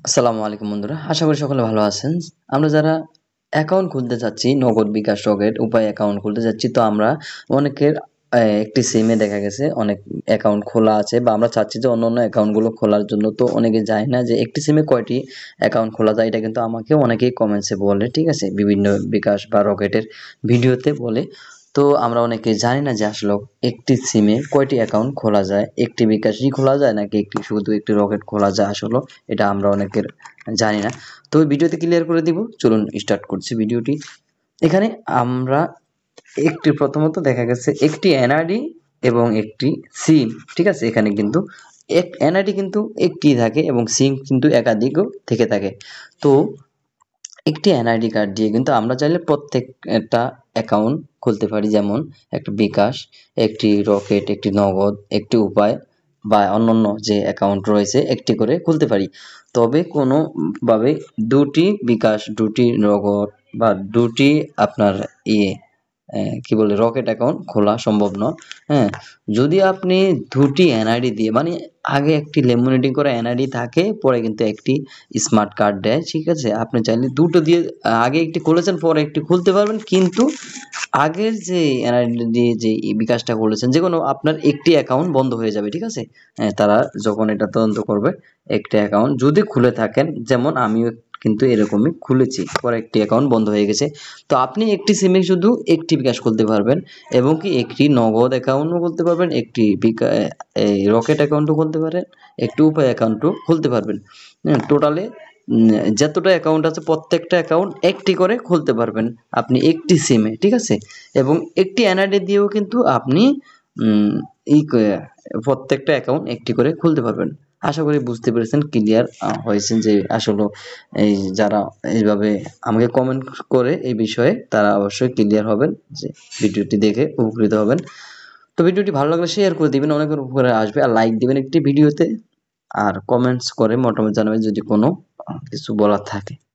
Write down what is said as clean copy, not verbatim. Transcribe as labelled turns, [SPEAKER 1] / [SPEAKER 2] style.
[SPEAKER 1] আসসালামু আলাইকুম বন্ধুরা, আশা করি সকলে ভালো আছেন। আমরা যারা অ্যাকাউন্ট খুলতে চাচ্ছি, নগদ, বিকাশ, রকেট উপায় অ্যাকাউন্ট খুলতে চাচ্ছি, তো আমরা অনেকের একটি সিমে দেখা গেছে অনেক অ্যাকাউন্ট খোলা আছে, বা আমরা চাচ্ছি যে অন্য অ্যাকাউন্টগুলো খোলার জন্য। তো অনেকে যায় না যে একটি সিমে কয়টি অ্যাকাউন্ট খোলা যায়। এটা কিন্তু আমাকে অনেকেই কমেন্টসে বলে, ঠিক আছে, বিভিন্ন বিকাশ বা রকেটের ভিডিওতে বলে। তো আমরা অনেকে জানি না যে আসলে একটি সিমে কয়টি অ্যাকাউন্ট খোলা যায়, একটি বিকাশই খোলা যায় নাকি শুধু একটি রকেট খোলা যায়। আসলে এটা আমরা অনেকের জানি না। তো ভিডিওতে ক্লিয়ার করে দিব, চলুন স্টার্ট করছি ভিডিওটি। এখানে আমরা একটি প্রথমত দেখা গেছে একটি এনআইডি এবং একটি সিম, ঠিক আছে। এখানে কিন্তু এনআইডি কিন্তু একটি থাকে এবং সিম কিন্তু একাধিকও থেকে থাকে। তো একটি এনআইডি কার্ড দিয়ে কিন্তু আমরা চাইলে প্রত্যেকটা অ্যাকাউন্ট খুলতে পারি, যেমন একটা বিকাশ, একটি রকেট, একটি নগদ, একটি উপায় বা অন্যান্য যে অ্যাকাউন্ট রয়েছে একটি করে খুলতে পারি। তবে কোনোভাবে দুটি বিকাশ, দুটি নগদ বা দুটি আপনার ইয়ে কি বলে রকেট অ্যাকাউন্ট খোলা সম্ভব নয়। হ্যাঁ, যদি আপনি দুটি এনআইডি দিয়ে, মানে আগে একটি লেমিনেটিং করা এনআইডি থাকে, পরে কিন্তু একটি স্মার্ট কার্ড দেয়, ঠিক আছে। আপনি চাইলে দুটো দিয়ে আগে একটি খুলেছেন, পরে একটি খুলতে পারবেন, কিন্তু আগের যে এনআইডি দিয়ে যে বিকাশটা খুলেছেন, যে কোনো আপনার একটি অ্যাকাউন্ট বন্ধ হয়ে যাবে, ঠিক আছে। হ্যাঁ, তারা যখন এটা তদন্ত করবে, একটি অ্যাকাউন্ট যদি খুলে থাকেন, যেমন আমিও কিন্তু এরকমই খুলেছি, পরে একটি অ্যাকাউন্ট বন্ধ হয়ে গেছে। তো আপনি একটি সিমে শুধু একটি বিকাশ খুলতে পারবেন, এবং কি একটি নগদ অ্যাকাউন্টও খুলতে পারবেন, একটি এই রকেট অ্যাকাউন্টও খুলতে পারেন, একটি উপায় অ্যাকাউন্টও খুলতে পারবেন। টোটালে যতটা অ্যাকাউন্ট আছে প্রত্যেকটা অ্যাকাউন্ট একটি করে খুলতে পারবেন আপনি একটি সিমে, ঠিক আছে। এবং একটি এনআইডি দিয়েও কিন্তু আপনি উম, এই প্রত্যেকটা অ্যাকাউন্ট একটি করে খুলতে পারবেন। আশা করি বুঝতে পেরেছেন, ক্লিয়ার হয়েছেন যে আসলে এই যারা এইভাবে আমাকে কমেন্ট করে এই বিষয়ে, তারা অবশ্যই ক্লিয়ার হবেন, যে ভিডিওটি দেখে উপকৃত হবেন। তো ভিডিওটি ভালো লাগলে শেয়ার করে দিবেন, অনেকের উপকারে আসবে। আর লাইক দিবেন একটি ভিডিওতে, আর কমেন্টস করে মতামত জানাবেন যদি কোনো কিছু বলার থাকে।